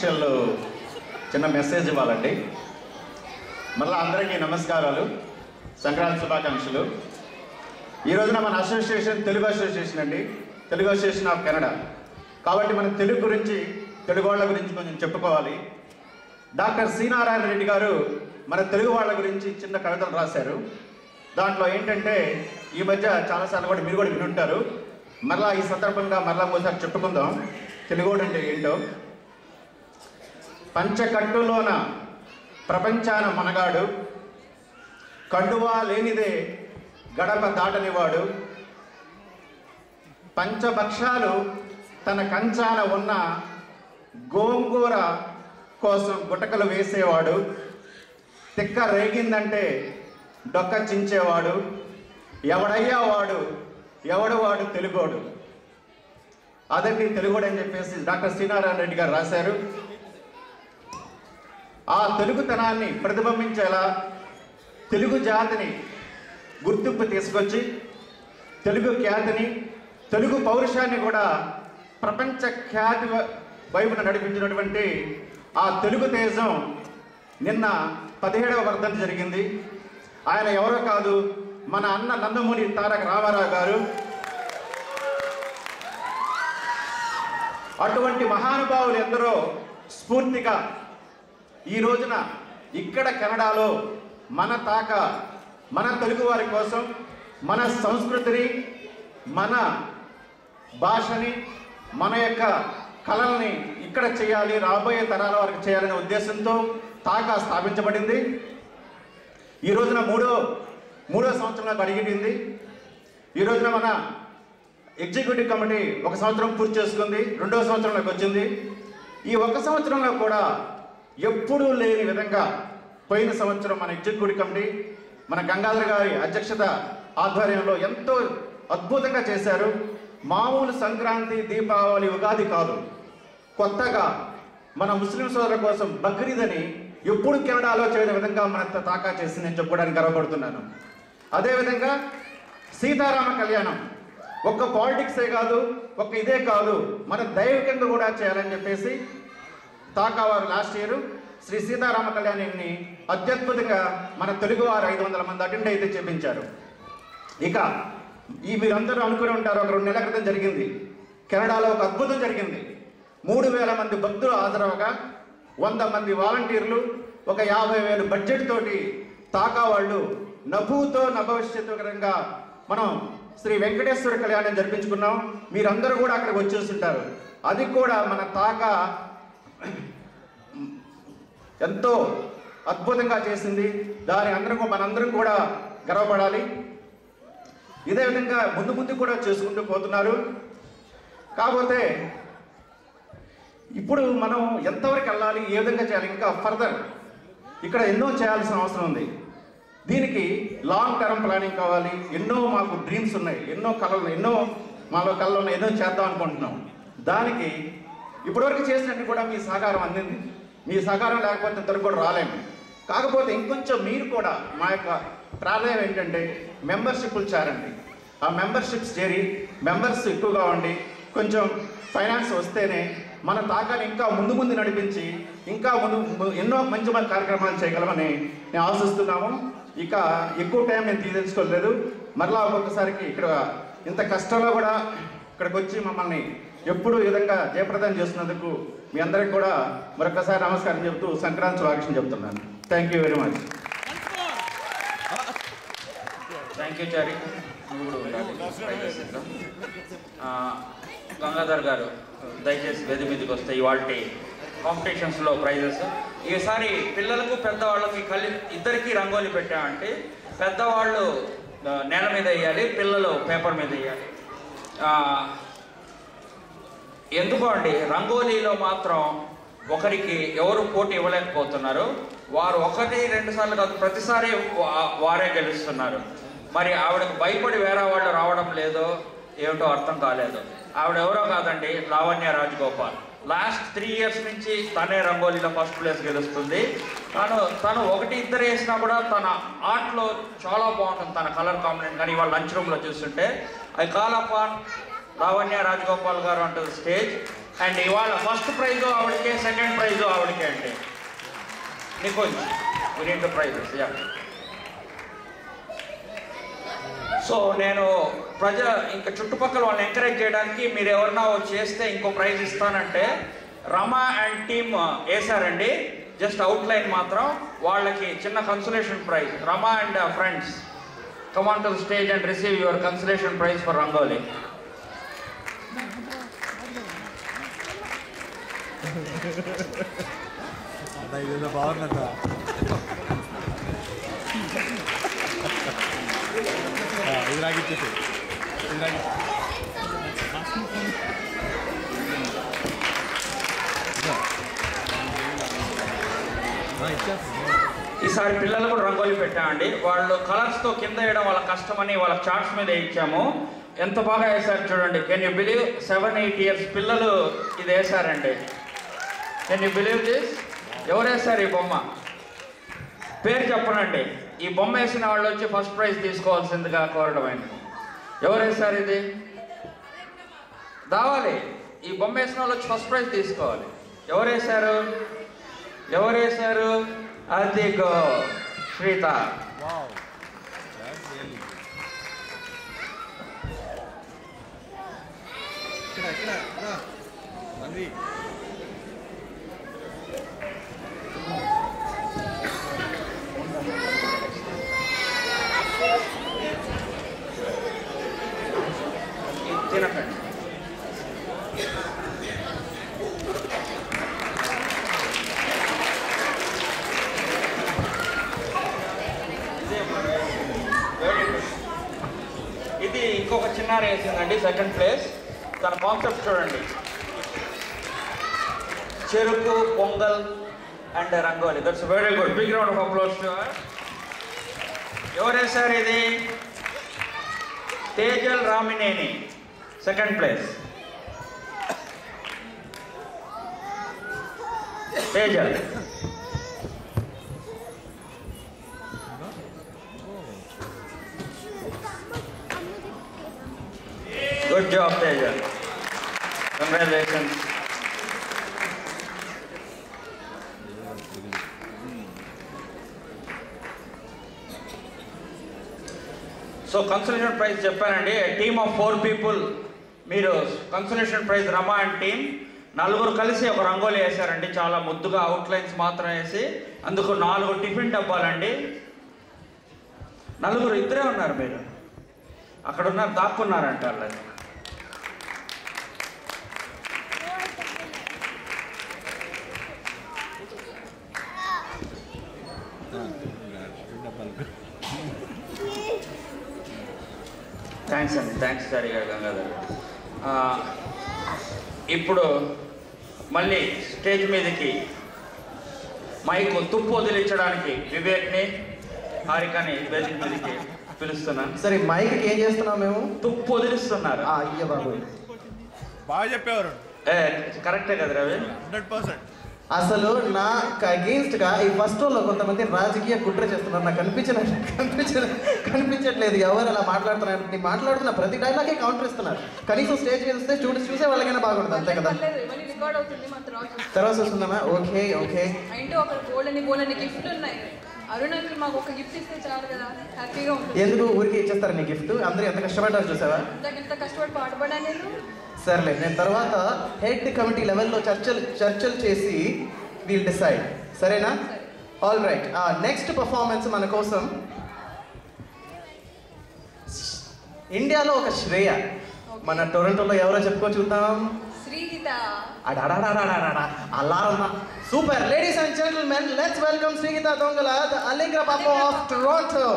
Official చిన్న message ఇవ్వాలండి. మళ్ళీ అందరికీ నమస్కారాలు, సంక్రాంతి శుభాకాంక్షలు. ఈ రోజున మన అసోసియేషన్ తెలుగు అసోసియేషన్ అండి, తెలుగు అసోసియేషన్ ఆఫ్ కెనడా. కాబట్టి మన తెలుగు గురించి, తెలుగు వాళ్ళ గురించి కొంచెం చెప్పుకోవాలి. డాక్టర్ సి నారాయణ రెడ్డి గారు మన తెలుగు వాళ్ళ గురించి చిన్న కవితలు రాశారు. దాంట్లో ఏంటంటే ఈ మధ్య చాలాసార్లు కూడా మీరు కూడా వినుంటారు. మరలా ఈ సందర్భంగా మరలా ఒకసారి చెప్పుకుందాం తెలుగోడు అంటే ఏంటో. పంచకట్టులోన ప్రపంచాన మనగాడు, కండువా లేనిదే గడప దాటనివాడు, పంచభక్షాలు తన కంచాన ఉన్న గోంగూర కోసం గుటకలు వేసేవాడు, తిక్క రేగిందంటే డొక్క చించేవాడు, ఎవడయ్యా వాడు, ఎవడు వాడు తెలుగోడు. అదండి తెలుగోడు అని చెప్పేసి డాక్టర్ సి నారాయణ రెడ్డి గారు రాశారు. ఆ తెలుగుతనాన్ని ప్రతిబింబించేలా తెలుగు జాతిని గుర్తింపు తీసుకొచ్చి తెలుగు ఖ్యాతిని, తెలుగు పౌరుషాన్ని కూడా ప్రపంచ ఖ్యాతి వైపున నడిపించినటువంటి ఆ తెలుగు తేజం నిన్న 17వ వర్ధంతి జరిగింది. ఆయన ఎవరో కాదు, మన అన్న నందమూరి తారక రామారావు గారు. అటువంటి మహానుభావులు ఎందరో స్ఫూర్తిగా ఈ రోజున ఇక్కడ కెనడాలో మన తెలుగు వారి కోసం మన సంస్కృతిని, మన భాషని, మన యొక్క కళల్ని ఇక్కడ చేయాలి, రాబోయే తరాల వారికి చేయాలనే ఉద్దేశంతో తాకా స్థాపించబడింది. ఈ రోజున మూడో సంవత్సరంలోకి అడిగింది. ఈ రోజున మన ఎగ్జిక్యూటివ్ కమిటీ 1 సంవత్సరం పూర్తి చేసుకుంది, 2వ సంవత్సరంలోకి వచ్చింది. ఈ 1 సంవత్సరంలో కూడా ఎప్పుడూ లేని విధంగా పోయిన సంవత్సరం మన ఎగ్జిక్యూటివ్ కమిటీ మన గంగాధర్ గారి అధ్యక్షత ఆధ్వర్యంలో ఎంతో అద్భుతంగా చేశారు. మామూలు సంక్రాంతి, దీపావళి, ఉగాది కాదు, కొత్తగా మన ముస్లిం సోదరుల కోసం బక్రీద్ అని ఎప్పుడు కెనడాలో చేయని విధంగా మన తాకా చేసింది నేను చెప్పుకోవడానికి గర్వపడుతున్నాను. అదేవిధంగా సీతారామ కళ్యాణం ఒక్క పాలిటిక్సే కాదు, ఒక్క ఇదే కాదు, మన దైవికంగా కూడా చేయాలని చెప్పేసి తాకా వారు లాస్ట్ ఇయర్ శ్రీ సీతారామ కళ్యాణాన్ని అత్యద్భుతంగా మన తెలుగువారు 500 మంది అటెండ్ అయితే చేపించారు. ఇక మీరందరూ అనుకుని ఉంటారు, ఒక 2 నెలల క్రితం జరిగింది కెనడాలో ఒక అద్భుతం జరిగింది. 3000 మంది భక్తులు హాజరవగా 100 మంది వాలంటీర్లు, ఒక 50,000 బడ్జెట్ తోటి తాకా వాళ్ళు నభూతో నభవిష్యత్తుకరంగా మనం శ్రీ వెంకటేశ్వర కళ్యాణం జరిపించుకున్నాం. మీరందరూ కూడా అక్కడికి వచ్చేస్తుంటారు. అది కూడా మన తాకా ఎంతో అద్భుతంగా చేసింది. దాని మనందరం కూడా గర్వపడాలి. ఇదే విధంగా ముందు కూడా చేసుకుంటూ పోతున్నారు. కాకపోతే ఇప్పుడు మనం ఎంతవరకు వెళ్ళాలి, ఏ విధంగా చేయాలి, ఇంకా ఫర్దర్ ఇక్కడ ఎన్నో చేయాల్సిన అవసరం ఉంది. దీనికి లాంగ్ టర్మ్ ప్లానింగ్ కావాలి. ఎన్నో మాకు డ్రీమ్స్ ఉన్నాయి, ఎన్నో కళలు, మాలో కళలు ఉన్నాయి, ఎన్నో చేద్దాం అనుకుంటున్నాం. దానికి ఇప్పటివరకు చేసినట్టు కూడా మీ సహకారం అందింది. మీ సహకారం లేకపోతే ఇంతవరకు కూడా రాలేము. కాకపోతే ఇంకొంచెం మీరు కూడా, మా యొక్క ప్రాధాన్యం ఏంటంటే మెంబర్షిప్లు చేరండి. ఆ మెంబర్షిప్స్ చేరి మెంబర్స్ ఎక్కువగా ఉండి కొంచెం ఫైనాన్స్ వస్తేనే మన తాకాని ఇంకా ముందు నడిపించి ఇంకా ఎన్నో మంచి కార్యక్రమాలు చేయగలమని నేను ఆశిస్తున్నాము. ఇక ఎక్కువ టైం నేను తీసుకోలేదు. మరలా ఒక్కొక్కసారికి ఇక్కడ ఇంత కష్టంలో కూడా ఇక్కడికి వచ్చి మమ్మల్ని ఎప్పుడు ఈ విధంగా జయప్రదం చేస్తున్నందుకు మీ అందరికి కూడా మరొకసారి నమస్కారం చెబుతూ సంక్రాంతి శుభాకాంక్షలు చెప్తున్నాను. Thank you very much. Thank you Chari. Gangadhar గారు దయచేసి వేది మీదకి వస్తే ఇవాళ కాంపిటీషన్స్లో ప్రైజెస్. ఈసారి పిల్లలకు పెద్దవాళ్ళకి ఇద్దరికి రంగోలి పెట్టామంటే పెద్దవాళ్ళు నేల మీద వేయాలి, పిల్లలు పేపర్ మీద వేయాలి. ఎందుకో అండి, రంగోలీలో మాత్రం ఒకరికి ఎవరు పోటీ ఇవ్వలేకపోతున్నారు. వారు 1-2 సార్లు కాదు, ప్రతిసారి వారే గెలుస్తున్నారు. మరి ఆవిడకు భయపడి వేరే వాళ్ళు రావడం లేదో ఏమిటో అర్థం కాలేదు. ఆవిడెవరో కాదండి, లావణ్య రాజగోపాల్. లాస్ట్ 3 years నుంచి తనే రంగోలీలో ఫస్ట్ ప్లేస్ గెలుస్తుంది. తను 1-2 వేసినా కూడా తన ఆర్ట్లో చాలా బాగుంటుంది, తన కలర్ కాంబినేషన్. కానీ ఇవాళ లంచ్ రూమ్లో చూస్తుంటే I call upon Lavanya Rajagopal గారు అంటూ స్టేజ్. అండ్ ఇవాళ ఫస్ట్ ప్రైజు ఆవిడకే, సెకండ్ ప్రైజు ఆవిడకే అండి. Nikunj, we need the prizes, yeah. So నేను ఇంకా చుట్టుపక్కల వాళ్ళని ఎంకరేజ్ చేయడానికి మీరు ఎవరన్నా చేస్తే ఇంకో ప్రైజ్ ఇస్తానంటే రమా అండ్ టీమ్ వేశారండి. జస్ట్ అవుట్లైన్ మాత్రం వాళ్ళకి చిన్న consolation prize. Rama and friends, come on to the stage and receive your consolation prize for rangoli. బాగుందా? ఇది రాగిచ్చేసి ఈసారి పిల్లలు కూడా రంగోలీ పెట్టామండి. వాళ్ళు కలర్స్తో కింద వేయడం వాళ్ళ కష్టమని వాళ్ళ చార్ట్స్ మీద ఇచ్చాము. ఎంత బాగా వేశారు చూడండి. కెన్ యూ బిలీవ్ 7-8 ఇయర్స్ పిల్లలు ఇది వేశారండి. Can you believe this? ఎవరు వేశారు ఈ బొమ్మ? పేరు చెప్పనండి. ఈ బొమ్మ వేసిన వాళ్ళు వచ్చి ఫస్ట్ ప్రైజ్ తీసుకోవాల్సిందిగా కోరడమైంది. ఎవరు వేశారు ఇది? దావాలి. ఈ బొమ్మ వేసిన వాళ్ళు వచ్చి ఫస్ట్ ప్రైజ్ తీసుకోవాలి. ఎవరు వేశారు? ఎవరు వేశారు? అదిగో శ్రీత. తినకండి. ఇది ఇంకొక చిన్నారి వేసిందండి, సెకండ్ ప్లేస్. తన కాన్సెప్ట్ చూడండి. చెరుకు, Pongal and rangoli. That's very good. Big round of applause to her. ఎవరు వేశారు ఇది? Tejal Ramineni, second place. Tejal. Good job Tejal. Congratulations. So consolation prize చెప్పానండి. Team of 4 people. మీరు consolation prize Rama and team నలుగురు కలిసి ఒక రంగోలీ వేశారండి. చాలా ముద్దుగా అవుట్లైన్స్ మాత్రం వేసి, అందుకు 4 టిఫిన్ డబ్బాలండి. నలుగురు, ఇద్దరే ఉన్నారు. మీరు అక్కడ ఉన్నారు, దాక్కున్నారంట వాళ్ళని. థ్యాంక్స్ అండి. థ్యాంక్స్ సరిగా గంగాధర్. ఇప్పుడు మళ్ళీ స్టేజ్ మీదకి మైకు తుప్పు వదిలించడానికి వివేక్ని, హారికని వేదిక మీదకి పిలుస్తున్నాను. సరే, మైక్ ఏం చేస్తున్నాం మేము? తుప్పు వదిలిస్తున్నారు. అయ్య బాబు, బాగా చెప్పేవారు. కరెక్టే కదా రవి? 100%. అసలు నాకు అగెయిన్స్ట్ గా ఈ ఫస్ట్ లో కొంతమంది రాజకీయ కుట్ర చేస్తున్నారు. నాకు కనిపించట్లేదు ఎవరు అలా మాట్లాడుతున్నారు. నేను మాట్లాడుతున్నా ప్రతి డైలాగే కౌంటర్ ఇస్తున్నారు. కనీసం స్టేజ్ మీద వస్తే చూసే వాళ్ళకైనా బాగుంటుంది, అంతే కదా? తర్వాత వస్తుందమ్మా. Okay okay. ఎందుకు ఊరికి ఇచ్చేస్తారు నీ గిఫ్ట్? అందరూ ఎంత కష్టపడ్డారు చూసావా? సర్లే, నేను తర్వాత హెడ్ కమిటీ లెవెల్లో చర్చలు చేసి వీల్ డిసైడ్. సరేనా? All right. నెక్స్ట్ పర్ఫార్మెన్స్ మన కోసం ఇండియాలో ఒక శ్రేయ. మన టొరంటోలో ఎవరో చెప్పుకో చూద్దాం. అలా super. Ladies and gentlemen, let's welcome Srigeetha Dongala, the Allegra పాప ఆఫ్ టొరంటో.